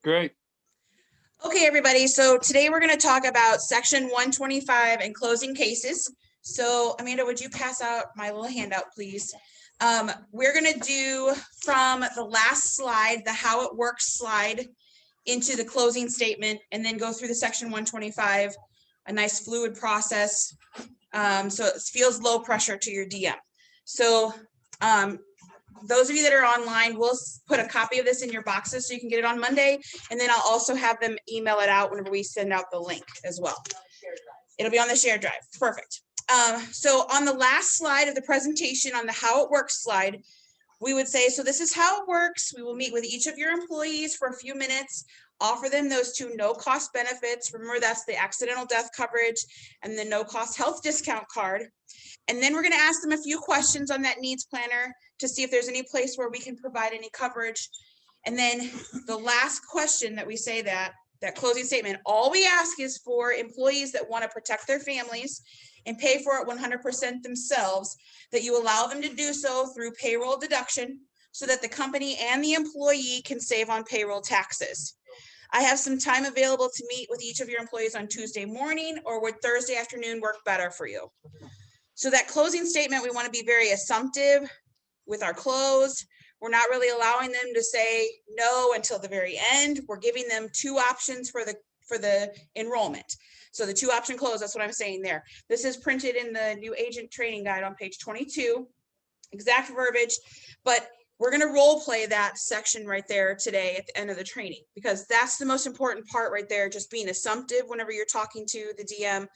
Great. Okay, everybody. So today we're going to talk about section 125 and closing cases. So Amanda, would you pass out my little handout, please? We're going to do from the last slide, the how it works slide, into the closing statement, and then go through the section 125, a nice fluid process. So it feels low pressure to your DM. So those of you that are online, we'll put a copy of this in your boxes so you can get it on Monday. And then I'll also have them email it out whenever we send out the link as well. It'll be on the shared drive. Perfect. So on the last slide of the presentation, on the how it works slide, we would say, so this is how it works. We will meet with each of your employees for a few minutes, offer them those two no-cost benefits. Remember, that's the accidental death coverage and the no-cost health discount card. And then we're going to ask them a few questions on that needs planner to see if there's any place where we can provide any coverage. And then the last question that we say that closing statement, all we ask is for employees that want to protect their families and pay for it 100% themselves, that you allow them to do so through payroll deduction so that the company and the employee can save on payroll taxes. I have some time available to meet with each of your employees on Tuesday morning, or would Thursday afternoon work better for you? So that closing statement, we want to be very assumptive with our close. We're not really allowing them to say no until the very end. We're giving them two options for the enrollment. So the two option close, that's what I'm saying there. This is printed in the new agent training guide on page 22, exact verbiage, but we're going to role play that section right there today at the end of the training, because that's the most important part right there. Just being assumptive whenever you're talking to the DM.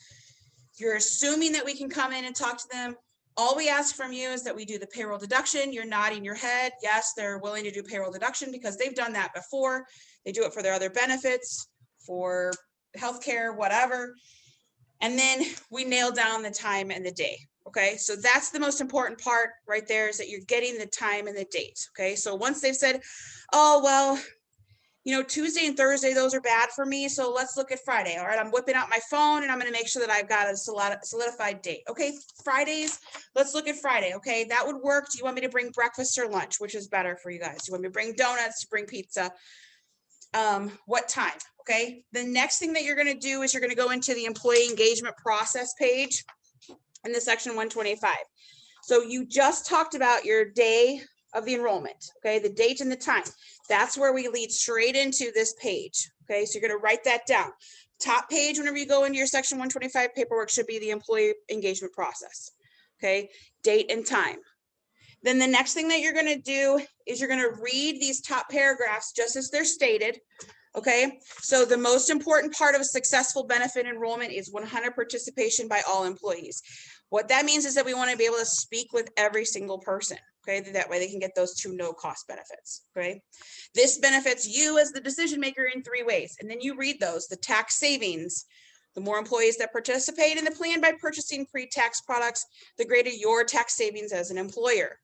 You're assuming that we can come in and talk to them. All we ask from you is that we do the payroll deduction. You're nodding your head. Yes, they're willing to do payroll deduction because they've done that before. They do it for their other benefits, for healthcare, whatever. And then we nail down the time and the day. Okay, so that's the most important part right there, is that you're getting the time and the date. Okay, so once they've said, oh, well, you know, Tuesday and Thursday, those are bad for me. So let's look at Friday. All right, I'm whipping out my phone and I'm going to make sure that I've got a solidified date. Okay, Fridays, let's look at Friday. Okay, that would work. Do you want me to bring breakfast or lunch? Which is better for you guys? Do you want me to bring donuts, bring pizza? What time? Okay, the next thing that you're going to do is you're going to go into the employee engagement process page in the section 125. So you just talked about your day of the enrollment, okay, the date and the time. That's where we lead straight into this page. Okay, so you're going to write that down. Top page, whenever you go into your section 125 paperwork, should be the employee engagement process. Okay, date and time. Then the next thing that you're going to do is you're going to read these top paragraphs just as they're stated. Okay, so the most important part of a successful benefit enrollment is 100% participation by all employees. What that means is that we want to be able to speak with every single person. Okay, that way they can get those two no-cost benefits. Okay, this benefits you as the decision maker in three ways, and then you read those. The tax savings. The more employees that participate in the plan by purchasing pre-tax products, the greater your tax savings as an employer.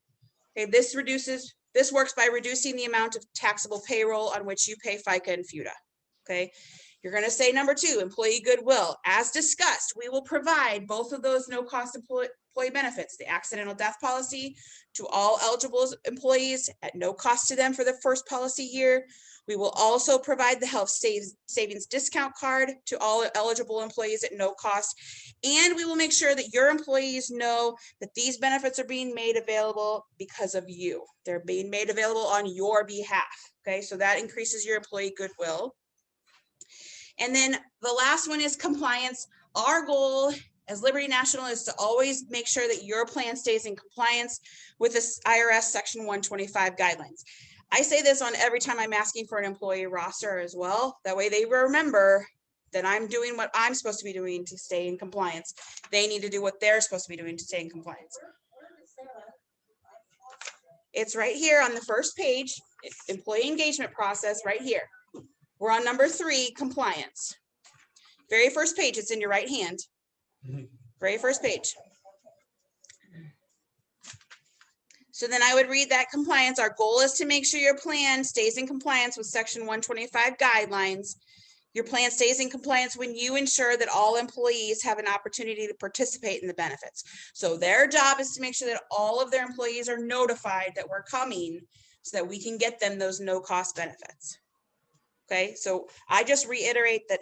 Okay, this works by reducing the amount of taxable payroll on which you pay FICA and FUTA. Okay, you're going to say number two, employee goodwill. As discussed, we will provide both of those no-cost employee benefits, the accidental death policy to all eligible employees at no cost to them for the first policy year. We will also provide the health savings discount card to all eligible employees at no cost. And we will make sure that your employees know that these benefits are being made available because of you. They're being made available on your behalf. Okay, so that increases your employee goodwill. And then the last one is compliance. Our goal as Liberty National is to always make sure that your plan stays in compliance with the IRS Section 125 guidelines. I say this on every time I'm asking for an employee roster as well. That way they remember that I'm doing what I'm supposed to be doing to stay in compliance. They need to do what they're supposed to be doing to stay in compliance. It's right here on the first page, employee engagement process right here. We're on number 3, compliance. Very first page, it's in your right hand. Very first page. So then I would read that compliance. Our goal is to make sure your plan stays in compliance with Section 125 guidelines. Your plan stays in compliance when you ensure that all employees have an opportunity to participate in the benefits. So their job is to make sure that all of their employees are notified that we're coming so that we can get them those no-cost benefits. Okay, so I just reiterate that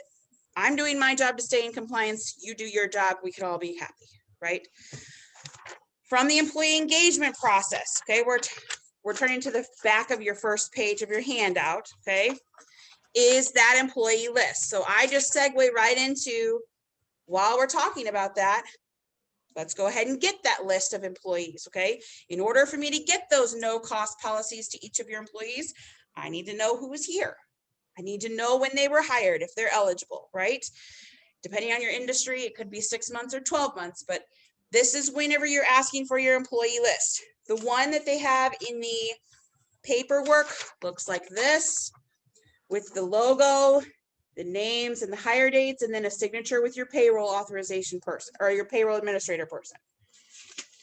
I'm doing my job to stay in compliance. You do your job. We could all be happy, right? From the employee engagement process, okay, we're turning to the back of your first page of your handout, okay, is that employee list. So I just segue right into, while we're talking about that, let's go ahead and get that list of employees, okay? In order for me to get those no cost policies to each of your employees, I need to know who is here. I need to know when they were hired, if they're eligible, right? Depending on your industry, it could be 6 months or 12 months, but this is whenever you're asking for your employee list. The one that they have in the paperwork looks like this, with the logo, the names and the hire dates, and then a signature with your payroll authorization person or your payroll administrator person.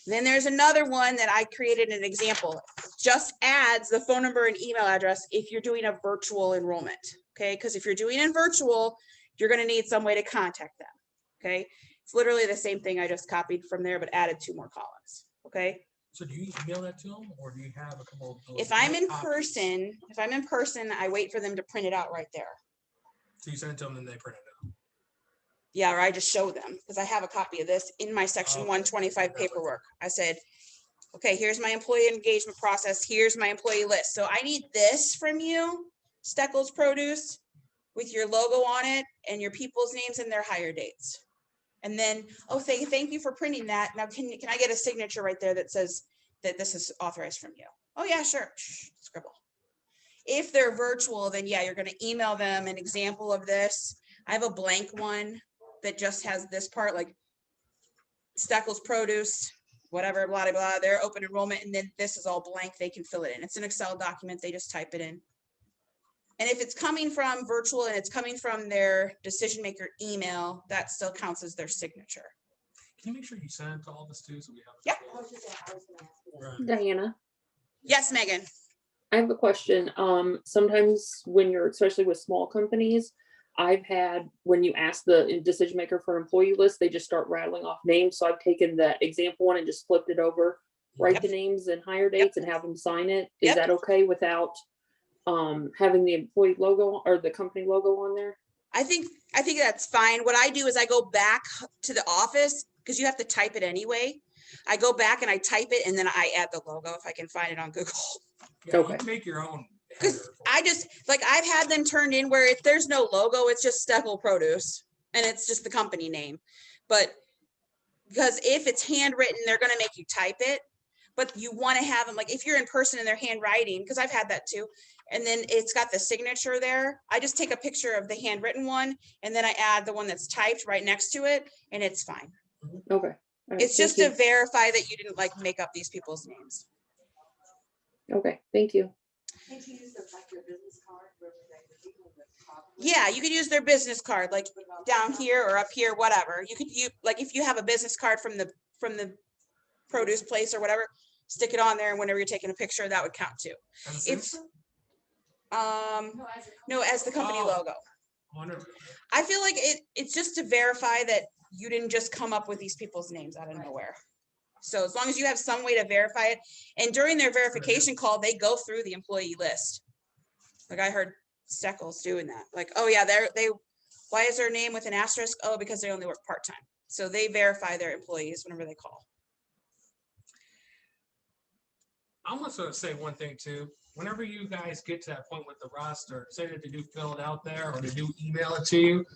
Then there's another one that I created an example, just adds the phone number and email address if you're doing a virtual enrollment, okay? Because if you're doing it virtual, you're going to need some way to contact them, okay? It's literally the same thing I just copied from there, but added 2 more columns, okay? So do you email that to them, or do you have a couple of? If I'm in copies? person, I wait for them to print it out right there. So you send it to them and they print it out. Yeah, or I just show them because I have a copy of this in my section 125 paperwork. I said, okay, here's my employee engagement process. Here's my employee list. So I need this from you, Steckles Produce, with your logo on it and your people's names and their hire dates. And then, oh, thank you for printing that. Now, can I get a signature right there that says that this is authorized from you? Oh yeah, sure. Scribble. If they're virtual, then yeah, you're going to email them an example of this. I have a blank one that just has this part, like Steckles Produce, whatever, blah, blah, blah, their open enrollment. And then this is all blank. They can fill it in. It's an Excel document. They just type it in. And if it's coming from virtual and it's coming from their decision maker email, that still counts as their signature. Can you make sure you send it to all of us too? So we have. Yep. Diana, Yes, Megan. I have a question. Sometimes when you're, especially with small companies, I've had, when you ask the decision maker for an employee list, they just start rattling off names. So I've taken that example one and just flipped it over, write Yep. the names and hire dates and have them sign it. Is Yep. that okay without having the employee logo or the company logo on there? I think that's fine. What I do is I go back to the office because you have to type it anyway. I go back and I type it and then I add the logo if I can find it on Google. Yeah, Okay. you can make your own. Because I just, like, I've had them turned in where if there's no logo, it's just Steckle Produce and it's just the company name. But because if it's handwritten, they're going to make you type it. But you want to have them, like, if you're in person and they're handwriting, because I've had that too. And then it's got the signature there. I just take a picture of the handwritten one and then I add the one that's typed right next to it and it's fine. Okay. All right, It's just thank to verify that you didn't like make up these people's names. you. Okay, thank you. Yeah, you could use their business card, like down here or up here, whatever. You could use, like, if you have a business card from the produce place or whatever, stick it on there, and whenever you're taking a picture, that would count too. If no, as the company Oh. logo. Wonderful. I feel like it's just to verify that you didn't just come up with these people's names out of nowhere. So as long as you have some way to verify it, and during their verification call, they go through the employee list. Like I heard Steckles doing that. Like, oh yeah, why is their name with an asterisk? Oh, because they only work part-time. So they verify their employees whenever they call. I'm also say one thing too. Whenever you guys get to that point with the roster, say that they do fill it out there or they do email it to you,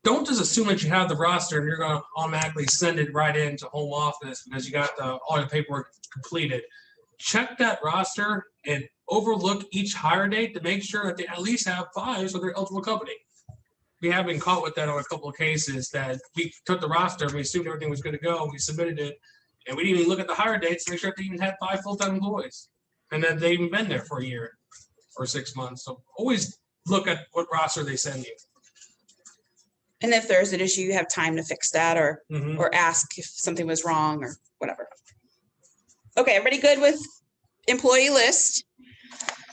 don't just assume that you have the roster and you're going to automatically send it right into home office because you got all the paperwork completed. Check that roster and overlook each hire date to make sure that they at least have 5 so they're eligible company. We have been caught with that on a couple of cases that we took the roster, we assumed everything was good to go, we submitted it, and we didn't even look at the hire dates to make sure that they even had 5 full-time employees and that they even been there for a year or 6 months. So always look at what roster they send you. And if there's an issue, you have time to fix that or Mhm. or ask if something was wrong or whatever. Okay, everybody good with employee list?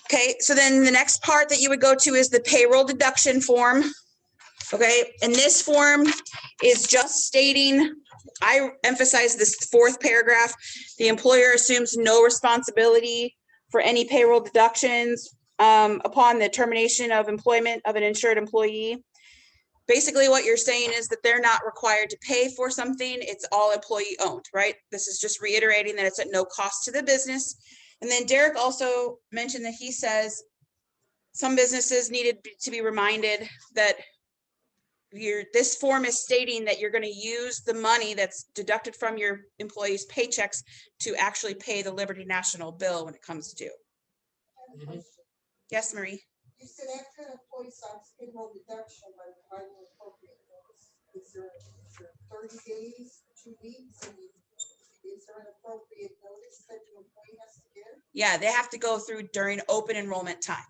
Okay, so then the next part that you would go to is the payroll deduction form. Okay, and this form is just stating, I emphasize this 4th paragraph, the employer assumes no responsibility for any payroll deductions upon the termination of employment of an insured employee. Basically, what you're saying is that they're not required to pay for something. It's all employee owned, right? This is just reiterating that it's at no cost to the business. And then Derek also mentioned that he says some businesses needed to be reminded that this form is stating that you're going to use the money that's deducted from your employees' paychecks to actually pay the Liberty National bill when it comes due. Mhm. Yes, Marie? You said after an employee stops payroll deduction by providing an appropriate notice, is there 30 days, 2 weeks? I mean, is there an appropriate notice that the employee has to give? Yeah, they have to go through during open enrollment time.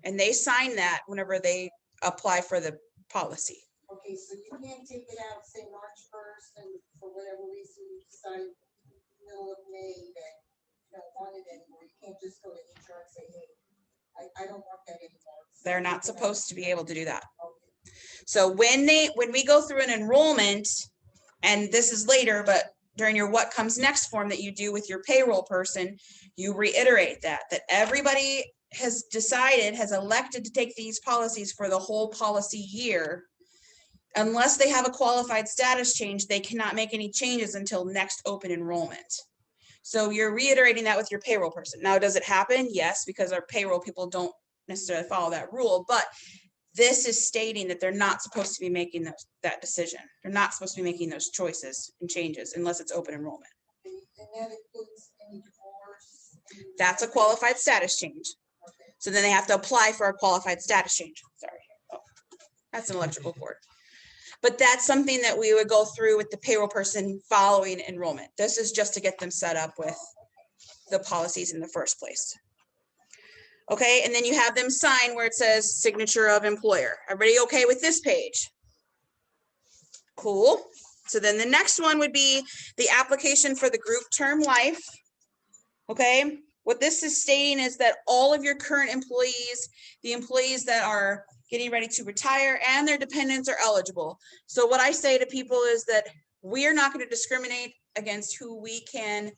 And they sign that whenever they apply for the policy. Okay, so you can't take it out, say March 1st, and for whatever reason you decide middle of May that you don't want it anymore. You can't just go to HR and say, hey, I don't want that anymore. So They're take not it supposed out. to be able to do that. Okay. So when we go through an enrollment, and this is later, but during your what comes next form that you do with your payroll person, you reiterate that everybody has elected to take these policies for the whole policy year. Unless they have a qualified status change, they cannot make any changes until next open enrollment. So you're reiterating that with your payroll person. Now, does it happen? Yes, because our payroll people don't necessarily follow that rule, but this is stating that they're not supposed to be making that decision. They're not supposed to be making those choices and changes unless it's open enrollment. And that includes any divorce? That's a qualified status change. Okay. So then they have to apply for a qualified status change. Sorry. Oh, that's an electrical cord. But that's something that we would go through with the payroll person following enrollment. This is just to get them set up with the policies in the first place. Okay, and then you have them sign where it says signature of employer. Everybody okay with this page? Cool. So then the next one would be the application for the group term life. Okay, what this is stating is that all of your current employees, the employees that are getting ready to retire and their dependents are eligible. So what I say to people is that we are not going to discriminate against who we can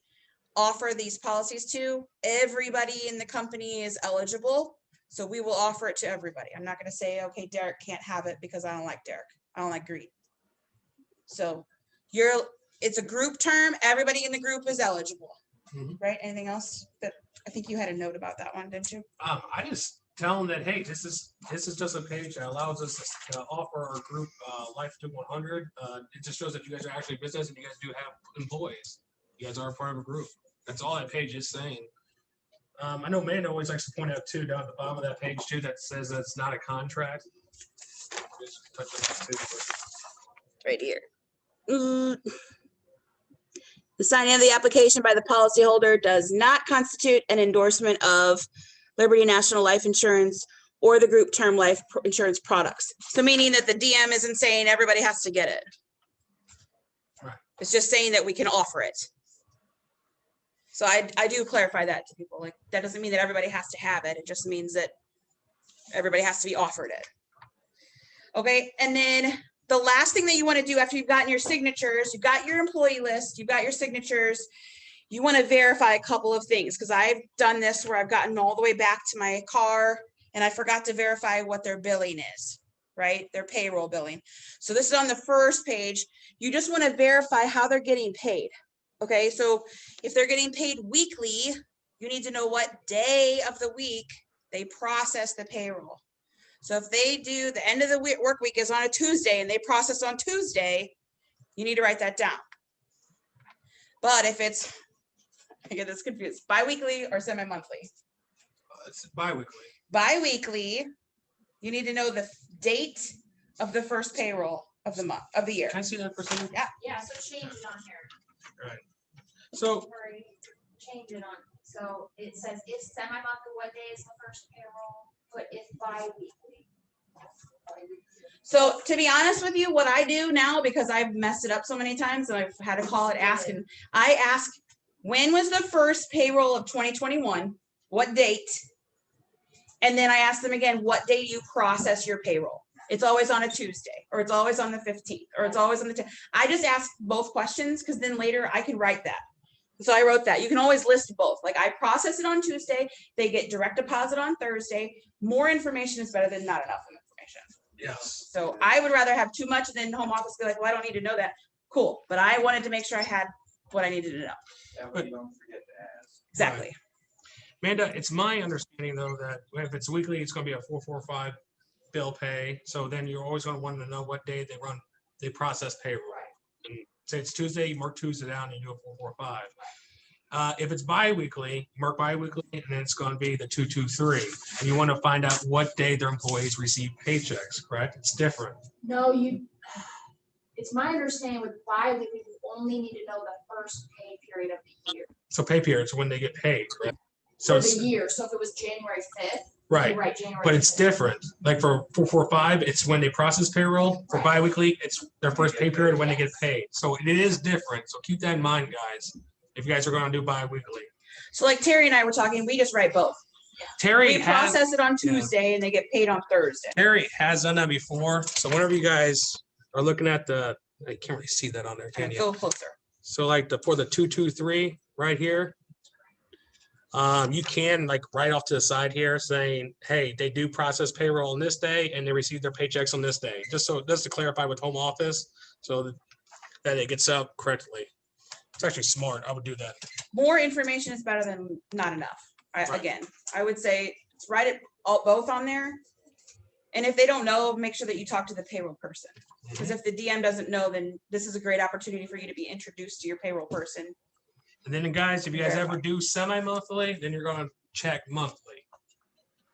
offer these policies to. Everybody in the company is eligible. So we will offer it to everybody. I'm not going to say, okay, Derek can't have it because I don't like Derek. I don't like Greed. So it's a group term. Everybody in the group is eligible, right? Anything else that I think you had a note about that one, didn't you? I just tell them that, hey, this is just a page that allows us to offer our group Life to 100. It just shows that you guys are actually a business and you guys do have employees. You guys are a part of a group. That's all that page is saying. I know Amanda always likes to point out too, down at the bottom of that page too, that says that it's not a contract. Just touch on that too. Right here. The signing of the application by the policyholder does not constitute an endorsement of Liberty National Life Insurance or the group term life insurance products. So meaning that the DM isn't saying everybody has to get it. Right. It's just saying that we can offer it. So I do clarify that to people. Like, that doesn't mean that everybody has to have it. It just means that everybody has to be offered it. Okay, and then the last thing that you want to do after you've gotten your signatures, you've got your employee list, you've got your signatures, you want to verify a couple of things, because I've done this where I've gotten all the way back to my car and I forgot to verify what their billing is, right? Their payroll billing. So this is on the first page. You just want to verify how they're getting paid. Okay, so if they're getting paid weekly, you need to know what day of the week they process the payroll. So if they do the end of the work week is on a Tuesday and they process on Tuesday, you need to write that down. But if it's, I get this confused, bi-weekly or semi-monthly? It's bi-weekly. Bi-weekly, you need to know the date of the first payroll of the month, of the year. Can I see that for a second? Yeah, so change it on here. Right. So Sorry, change it on, so it says if semi-monthly, what day is the first payroll? Put if bi-weekly. So to be honest with you, what I do now, because I've messed it up so many times and I've had to call it ask, and I ask, when was the first payroll of 2021? What date? And then I ask them again, what day you process your payroll? It's always on a Tuesday, or it's always on the 15th, or it's always on the 10th. I just ask both questions because then later I can write that. So I wrote that. You can always list both. Like I process it on Tuesday, they get direct deposit on Thursday. More information is better than not enough information. Yes. So I would rather have too much and then home office be like, well, I don't need to know that. Cool. But I wanted to make sure I had what I needed to know. That way you don't forget to ask. Exactly. Amanda, it's my understanding though that if it's weekly, it's gonna be a 445 bill pay. So then you're always gonna want to know what day they process payroll. And say it's Tuesday, you mark Tuesday down and you do a 445. If it's bi-weekly, mark bi-weekly, and then it's gonna be the 223. And you want to find out what day their employees receive paychecks, correct? It's different. No, it's my understanding with bi-weekly, you only need to know the first pay period of the year. So pay periods when they get paid, correct? So For it's the year, so if it was January 5th. right. Right, January. But it's 5th. different. Like for 445, it's when they process payroll. For Right. bi-weekly, it's their first pay period when they get paid. So it is different. So keep that in mind, guys. If you guys are going to do bi-weekly. So like Terry and I were talking, we just write both. Terry We has process it on Tuesday and they get paid on Thursday. done that before. So whenever you guys are looking at I can't really see that on there, can you? Go closer. So like for the 223 right here, you can like write off to the side here saying, hey, they do process payroll on this day and they receive their paychecks on this day. Just to clarify with home office, so that it gets out correctly. It's actually smart. I would do that. More information is better than not enough. Right. Again, I would say write it both on there. And if they don't know, make sure that you talk to the payroll person. Because if the DM doesn't know, then this is a great opportunity for you to be introduced to your payroll person. And then guys, if you guys ever do semi-monthly, then you're gonna check monthly.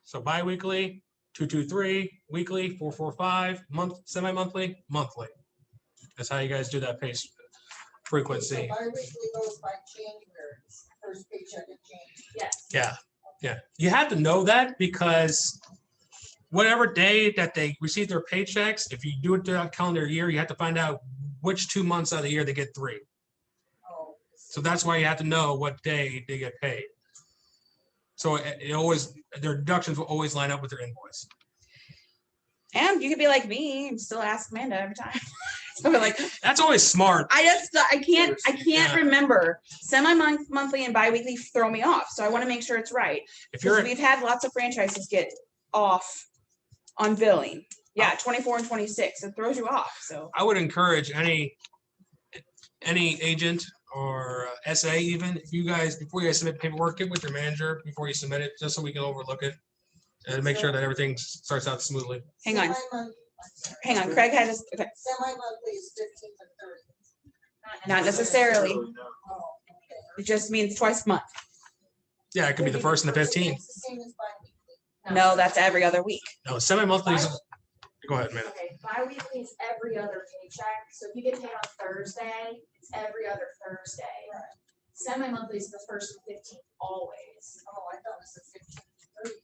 So bi-weekly, 223, weekly, 445, semi-monthly, monthly. That's how you guys do that pace frequency. So bi-weekly goes by January, first paycheck in January. Yes. Yeah. You have to know that because whatever day that they receive their paychecks, if you do it throughout calendar year, you have to find out which 2 months out of the year they get 3. Oh, So that's why you have to know what day they get paid. So their deductions will always line up with their invoice. And you could be like me and still ask Amanda every time. So we're like, That's always smart. I can't Yeah. remember. Monthly and bi-weekly throw me off. So I want to make sure it's right. If Because you're, we've had lots of franchises get off on billing. Yeah, 24 and 26. It throws you off. So I would encourage any agent or SA even, if you guys, before you guys submit paperwork, get with your manager before you submit it, just so we can overlook it and make sure that everything starts out smoothly. hang on. Semi-month- Hang on. Craig had his, okay. Semi-monthly is 15th and 30th. Not necessarily. Oh, okay. It just means twice a month. Yeah, it could be the first and the 15th. It's the same as bi-weekly. No, that's every other week. No, semi-monthly is, go ahead, man. Okay, bi-weekly is every other paycheck, so if you get paid on Thursday, it's every other Thursday. Right. Semi-monthly is the first and 15th always. Oh, I thought it was the 15th and 30th.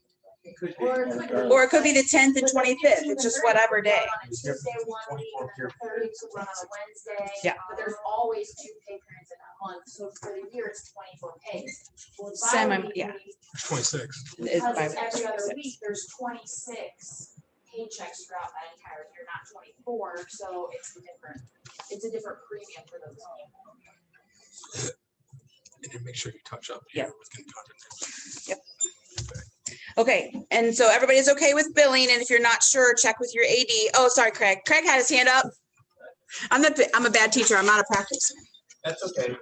Okay. Could be. Or it could be- Or it could be the 10th and But the 25th. 15th It's and just 30th whatever would day. run on a Tuesday, 1 week, and then the 30th would run on a Wednesday. Yeah. But there's always 2 pay periods in that month, so for the year, it's 24 pays. Well, Yeah. bi-weekly, 26. It's because it's bi-weekly. every other week, there's 26 paychecks throughout that entire year, not 24, so it's a different premium for those people. And then make sure you touch up. Yeah. here with content. Okay, and so everybody's okay with billing, and if you're not sure, check with your AD. Oh, sorry, Craig. Craig had his hand up. I'm a bad teacher. I'm out of practice. That's okay.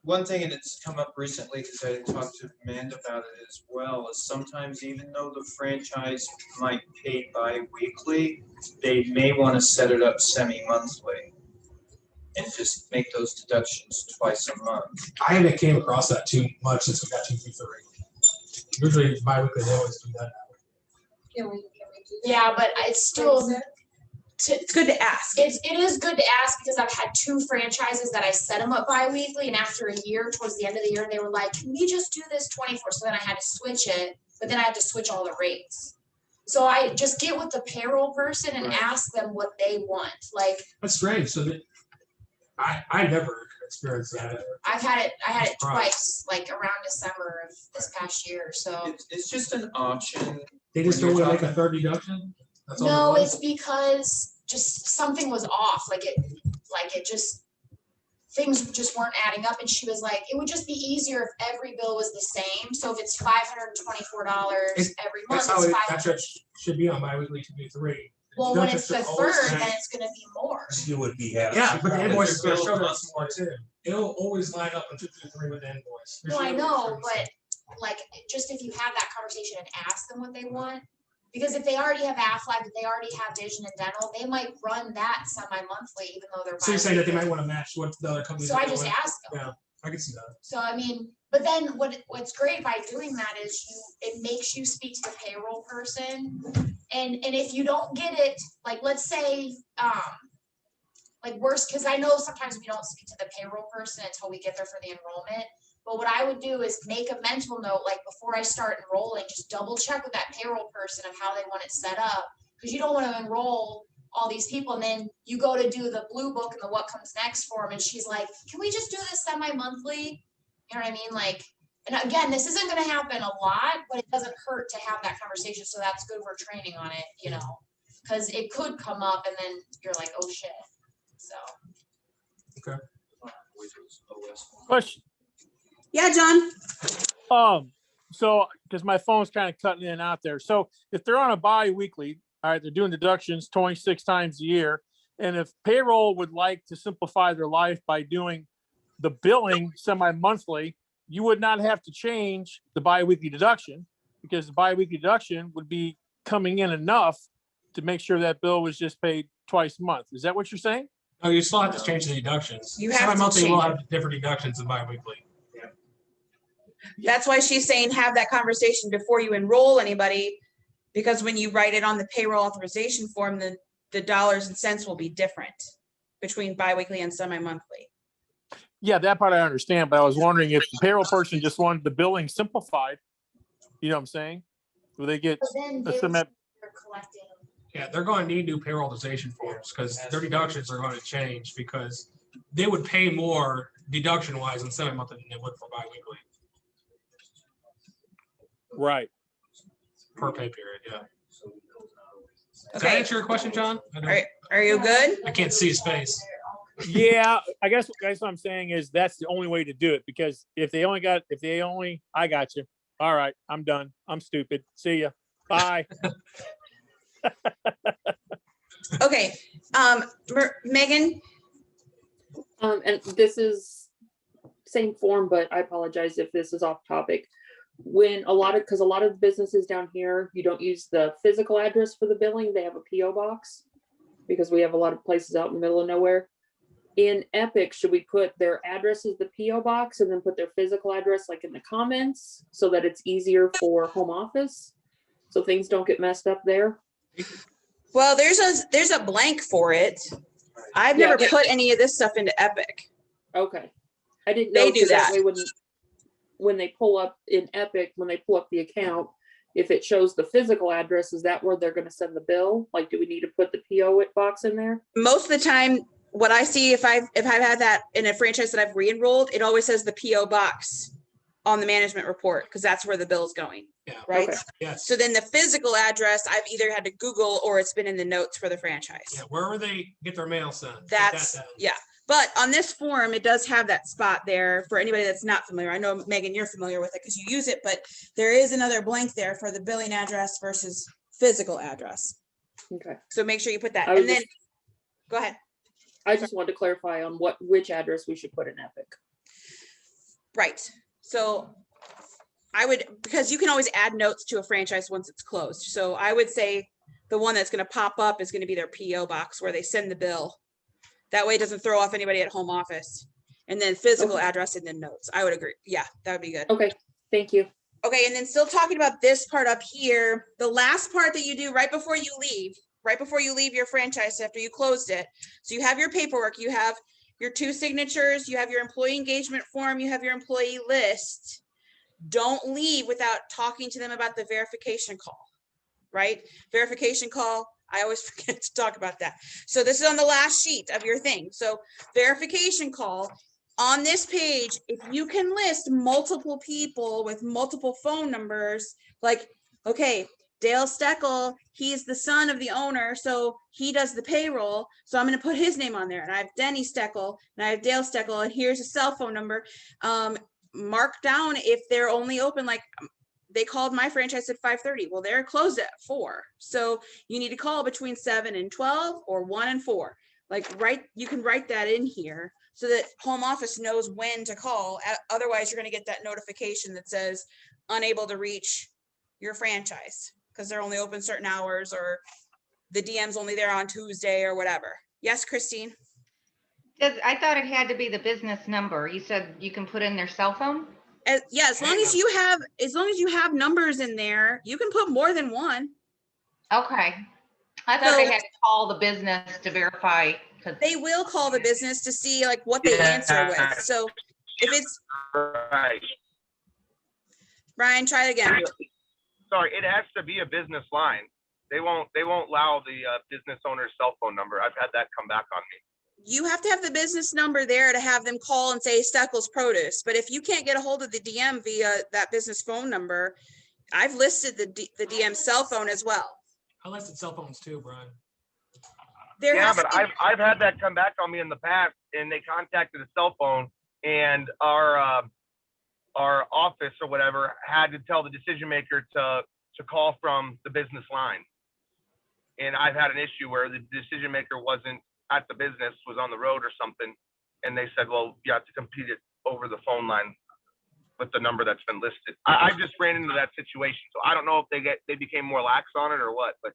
One thing, and it's come up recently, because I talked to Amanda about it as well, is sometimes even though the franchise might pay bi-weekly, they may want to set it up semi-monthly and just make those deductions twice a month. I haven't came across that too much since we got 223. Usually bi-weekly, they always do that. Can we do Yeah, but it's still, that? It's good to ask. it is good to ask because I've had 2 franchises that I set them up bi-weekly, and after a year, towards the end of the year, they were like, can we just do this 24? So then I had to switch it, but then I had to switch all the rates. So I just get with the payroll person and Right. ask them what they want. Like, That's strange. So that I never experienced that. I had it Surprise. twice, like around December of this past year, so. It's just an option. They just When don't you're want to make a talking- third deduction? That's all No, it it's was? because just something was off, like it just, things just weren't adding up. And she was like, it would just be easier if every bill was the same. So if it's $524 every month, That's how it's it, 500. should be on biweekly to be 3. Well, when Deductions it's the should always third, stay- then it's gonna be more. You would be happy. Yeah, but the invoice is gonna Bill show a us more too. It'll always line up in 223 with the invoice. No, I know, but like, just if you have that conversation and ask them what they want. Because if they already have Aflac, if they already have vision and dental, they might run that semi-monthly, even though they're. So you're saying that they might biweekly. want to match what the other companies. So are I just doing? asked them. Yeah, I can see that. So I mean, but then what's great by doing that is it makes you speak to the payroll person. And if you don't get it, like, let's say, like worse, because I know sometimes we don't speak to the payroll person until we get there for the enrollment. But what I would do is make a mental note, like before I start enrolling, just double check with that payroll person of how they want it set up. Because you don't want to enroll all these people and then you go to do the blue book and the what comes next form and she's like, can we just do this semi-monthly? You know what I mean? Like, and again, this isn't gonna happen a lot, but it doesn't hurt to have that conversation. So that's good for training on it, you know? Because it could come up and then you're like, oh shit. So. Question. Yeah, John. So, because my phone's kind of cutting in and out there. So if they're on a bi-weekly, all right, they're doing deductions 26 times a year. And if payroll would like to simplify their life by doing the billing semi-monthly, you would not have to change the bi-weekly deduction because the bi-weekly deduction would be coming in enough to make sure that bill was just paid twice a month. Is that what you're saying? No, you still have to change the deductions. You have to Semi-monthly will change have different deductions than bi-weekly. That's why she's saying have that conversation before you enroll anybody. Because when you write it on the payroll authorization form, the dollars and cents will be different between biweekly and semi-monthly. Yeah, that part I understand, but I was wondering if the payroll person just wanted the billing simplified. You know what I'm saying? Will they get But then a they semi- would, they're collecting. Yeah, they're going to need new payroll authorization forms because their deductions are going to change because they would pay more deduction wise in semi-monthly than they would for bi-weekly right? per pay period, yeah. Does that Okay, answer your question, John? are you good? I can't see his face. Yeah, I guess what I'm saying is that's the only way to do it because if they only, I got you. All right, I'm done. I'm stupid. See ya. Bye. Okay, Megan, And this is same form, but I apologize if this is off topic. When because a lot of businesses down here, you don't use the physical address for the billing, they have a PO box because we have a lot of places out in the middle of nowhere. In Epic, should we put their address as the PO box and then put their physical address like in the comments so that it's easier for home office? So things don't get messed up there? well, there's a blank for it. I've Yeah, never but- put any of this stuff into Epic. Okay. I didn't They know, do 'cause that. way when they pull up in Epic, when they pull up the account, if it shows the physical address, is that where they're gonna send the bill? Like, do we need to put the PO box in there? Most of the time, what I see, if I've had that in a franchise that I've re-enrolled, it always says the PO box on the management report, because that's where the bill's going. Yeah. Right? Okay. Yes. So then the physical address, I've either had to Google or it's been in the notes for the franchise. Yeah, wherever they get their mail sent. put That's, that down. yeah. But on this form, it does have that spot there for anybody that's not familiar. I know, Megan, you're familiar with it because you use it, but there is another blank there for the billing address versus physical address. Okay. So make sure you put that. I was And then, just- go ahead. I just wanted to clarify on which address we should put in Epic. Right. So I would, because you can always add notes to a franchise once it's closed. So I would say the one that's going to pop up is going to be their PO box where they send the bill. That way it doesn't throw off anybody at home office. And then physical Okay. address and then notes. I would agree. Yeah, that would be good. Okay, thank you. Okay, and then still talking about this part up here, the last part that you do right before you leave your franchise after you closed it. So you have your paperwork, you have your 2 signatures, you have your employee engagement form, you have your employee list. Don't leave without talking to them about the verification call, right? Verification call, I always forget to talk about that. So this is on the last sheet of your thing. So verification call. On this page, if you can list multiple people with multiple phone numbers, like, okay, Dale Steckel, he's the son of the owner, so he does the payroll. So I'm going to put his name on there. And I have Denny Steckel and I have Dale Steckel, and here's a cell phone number. Mark down if they're only open, like they called my franchise at 5:30. Well, they're closed at 4. So you need to call between 7 and 12 or 1 and 4. Like you can write that in here so that home office knows when to call. Otherwise, you're going to get that notification that says unable to reach your franchise because they're only open certain hours or the DM's only there on Tuesday or whatever. Yes, Christine? I thought it had to be the business number. You said you can put in their cell phone? Yeah, as long as you have numbers in there, you can put more than one. Okay. I thought So- they had to call the business to verify. They will call the business to see like what they answer with. So if it's, Right. Brian, try it again. Sorry, it has to be a business line. They won't allow the business owner's cell phone number. I've had that come back on me. You have to have the business number there to have them call and say Steckel's Produce. But if you can't get a hold of the DM via that business phone number, I've listed the DM cell phone as well. I listed cell phones too, Brian. There Yeah, has but to be- I've had that come back on me in the past, and they contacted a cell phone, and our office or whatever had to tell the decision maker to call from the business line. And I've had an issue where the decision maker wasn't at the business, was on the road or something, and they said, well, you have to complete it over the phone line with the number that's been listed. I just ran into that situation, so I don't know if they became more lax on it or what, but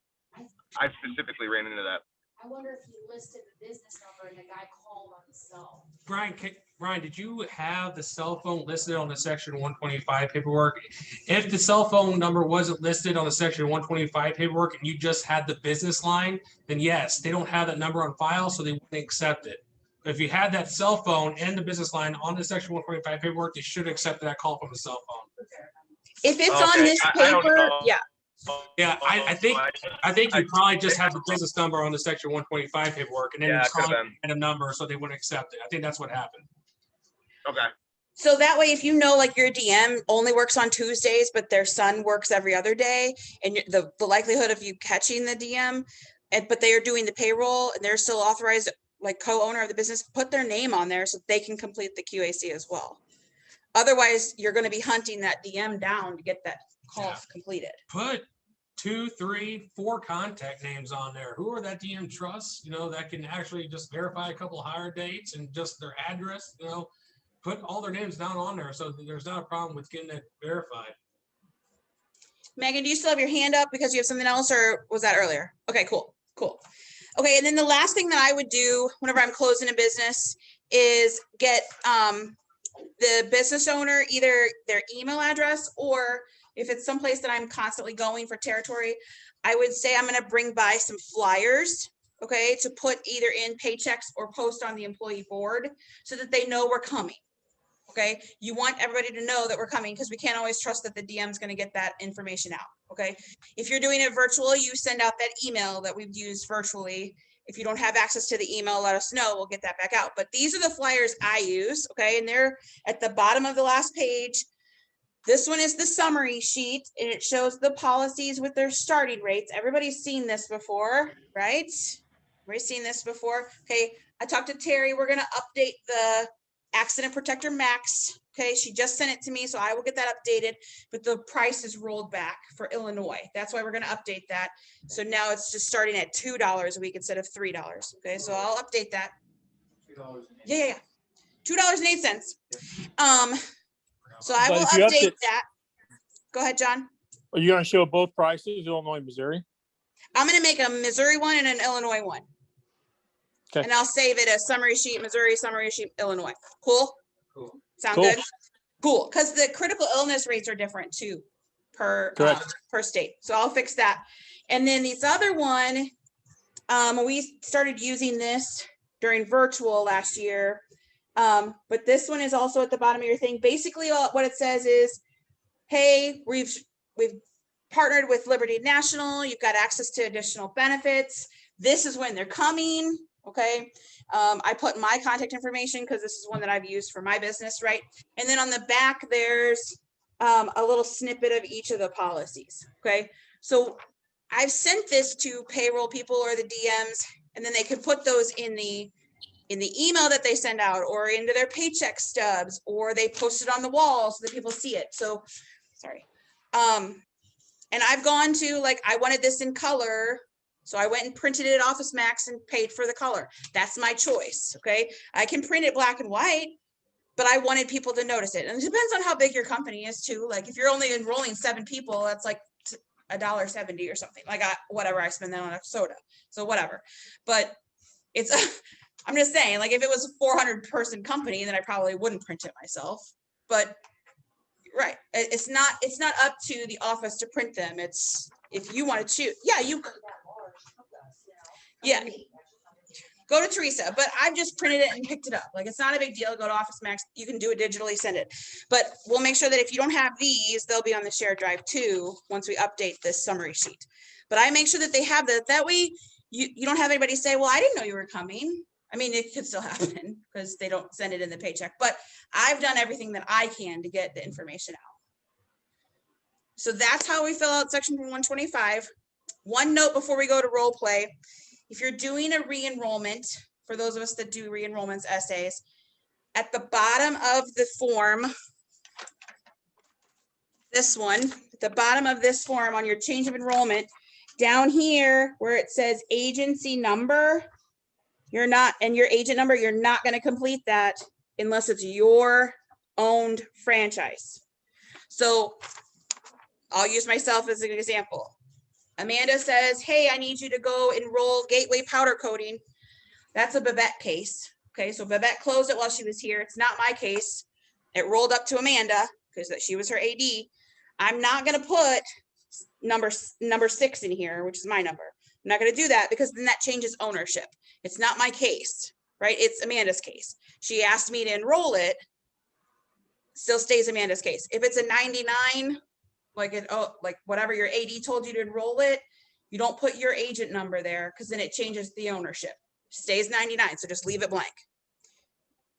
I specifically ran into that. I wonder if he listed the business number and the guy called on the cell. Brian, did you have the cell phone listed on the section 125 paperwork? If the cell phone number wasn't listed on the section 125 paperwork and you just had the business line, then yes, they don't have that number on file, so they wouldn't accept it. But if you had that cell phone and the business line on the section 125 paperwork, they should accept that call from the cell phone. if it's on Okay, this I don't paper, know. yeah. Yeah, I think you probably just have the business number on the section 125 paperwork and then Yeah, you it could've saw been. a number, so they wouldn't accept it. I think that's what happened. Okay. So that way, if you know, like your DM only works on Tuesdays, but their son works every other day, and the likelihood of you catching the DM, but they are doing the payroll and they're still authorized, like co-owner of the business, put their name on there so they can complete the QAC as well. Otherwise, you're going to be hunting that DM down to get that call Yeah. completed. Put 2, 3, 4 contact names on there. Who are that DM trusts, that can actually just verify a couple of hire dates and just their address, put all their names down on there. So there's not a problem with getting it verified. Megan, do you still have your hand up because you have something else, or was that earlier? Okay, cool. Okay, and then the last thing that I would do whenever I'm closing a business is get the business owner either their email address, or if it's someplace that I'm constantly going for territory, I would say I'm going to bring by some flyers, okay, to put either in paychecks or post on the employee board so that they know we're coming. Okay, you want everybody to know that we're coming because we can't always trust that the DM is going to get that information out. Okay, if you're doing it virtual, you send out that email that we've used virtually. If you don't have access to the email, let us know. We'll get that back out. But these are the flyers I use. Okay, and they're at the bottom of the last page. This one is the summary sheet, and it shows the policies with their starting rates. Everybody's seen this before, right? Everybody's seen this before. Okay, I talked to Terry. We're going to update the Accident Protector Max. Okay, she just sent it to me, so I will get that updated, but the price is rolled back for Illinois. That's why we're going to update that. So now it's just starting at $2 a week instead of $3. Okay, so I'll update that. Yeah. $2.08. So I But will if you update update- that. Go ahead, John. Are you gonna show both prices, Illinois, Missouri? I'm going to make a Missouri one and an Illinois one. Okay. And I'll save it as summary sheet, Missouri, summary sheet, Illinois. Cool? Cool. Sound Cool. good? Cool, because the critical illness rates are different too per state. So I'll fix that. And then this other one, we started using this during virtual last year. But this one is also at the bottom of your thing. Basically, what it says is, hey, we've partnered with Liberty National. You've got access to additional benefits. This is when they're coming. Okay. I put my contact information because this is one that I've used for my business, right? And then on the back, there's a little snippet of each of the policies. Okay. So I've sent this to payroll people or the DMs, and then they can put those in the email that they send out or into their paycheck stubs, or they post it on the wall so that people see it. So, sorry. And I've gone to, like, I wanted this in color. So I went and printed it at Office Max and paid for the color. That's my choice, okay? I can print it black and white, but I wanted people to notice it. And it depends on how big your company is too. Like if you're only enrolling 7 people, that's like $1.70 or something. Like whatever, I spend that on a soda. So whatever. But it's, I'm just saying, like if it was a 400 person company, then I probably wouldn't print it myself. But right, it's not up to the office to print them. It's if you want to choose. Yeah, you could. Yeah. Go to Teresa, but I've just printed it and picked it up. Like, it's not a big deal. Go to Office Max. You can do it digitally, send it. But we'll make sure that if you don't have these, they'll be on the shared drive too, once we update this summary sheet. But I make sure that they have that. That way you don't have anybody say, well, I didn't know you were coming. I mean, it could still happen because they don't send it in the paycheck, but I've done everything that I can to get the information out. So that's how we fill out section 125. One note before we go to role play. If you're doing a re-enrollment, for those of us that do re-enrollments essays, at the bottom of the form, this one, at the bottom of this form on your change of enrollment, down here where it says agency number, you're not, and your agent number, you're not going to complete that unless it's your owned franchise. So I'll use myself as an example. Amanda says, hey, I need you to go enroll Gateway powder coating. That's a Babette case. Okay, so Babette closed it while she was here. It's not my case. It rolled up to Amanda because she was her AD. I'm not going to put number 6 in here, which is my number. I'm not going to do that because then that changes ownership. It's not my case, right? It's Amanda's case. She asked me to enroll it. Still stays Amanda's case. If it's a 99, like whatever your AD told you to enroll it, you don't put your agent number there because then it changes the ownership. Stays 99, so just leave it blank.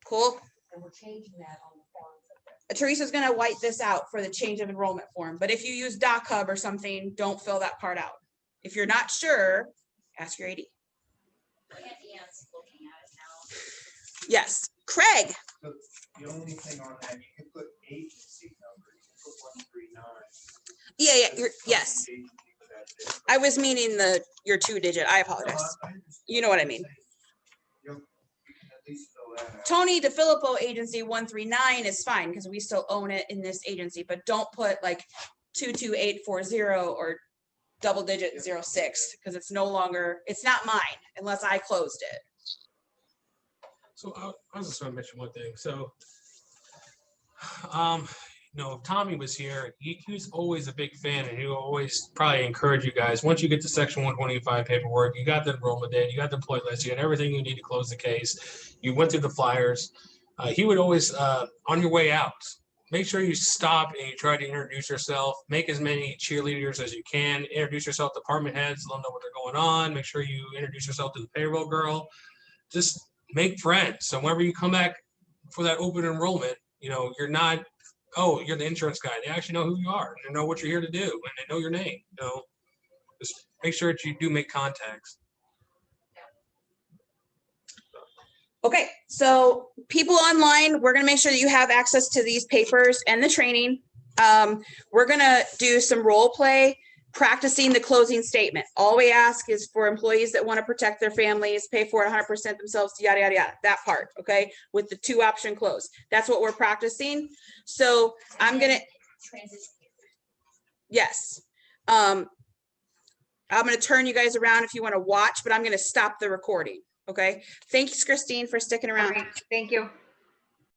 Cool. And we're changing that on the forms. Teresa's gonna white this out for the change of enrollment form, but if you use DocHub or something, don't fill that part out. If you're not sure, ask your AD. Anne's looking at it now. Yes, Craig. So the only thing on that, you can put agency number, you can put 139. Yeah, yes. Agency for that. I was meaning your 2-digit. I apologize. You know what I mean. You can at least fill that out. Tony DeFilippo agency 139 is fine because we still own it in this agency, but don't put like 22840 or double digit 06 because it's no longer, it's not mine unless I closed it. So I was just gonna mention one thing. So, if Tommy was here, he was always a big fan, and he would always probably encourage you guys. Once you get to section 125 paperwork, you got the enrollment date, you got the employee list, you had everything you need to close the case. You went through the flyers. He would always, on your way out, make sure you stop and you try to introduce yourself. Make as many cheerleaders as you can. Introduce yourself to department heads. Let them know what they're going on. Make sure you introduce yourself to the payroll girl. Just make friends. So whenever you come back for that open enrollment, you're not, oh, you're the insurance guy. They actually know who you are. They know what you're here to do, and they know your name. Just make sure that you do make contacts. Okay, so people online, we're gonna make sure that you have access to these papers and the training. We're gonna do some role play, practicing the closing statement. All we ask is for employees that want to protect their families, pay for it 100% themselves, yada, yada, yada, that part, okay? With the 2-option close. That's what we're practicing. So I'm gonna, Transition. yes. I'm gonna turn you guys around if you want to watch, but I'm gonna stop the recording, okay? Thanks, Christine, for sticking All around. right, thank you.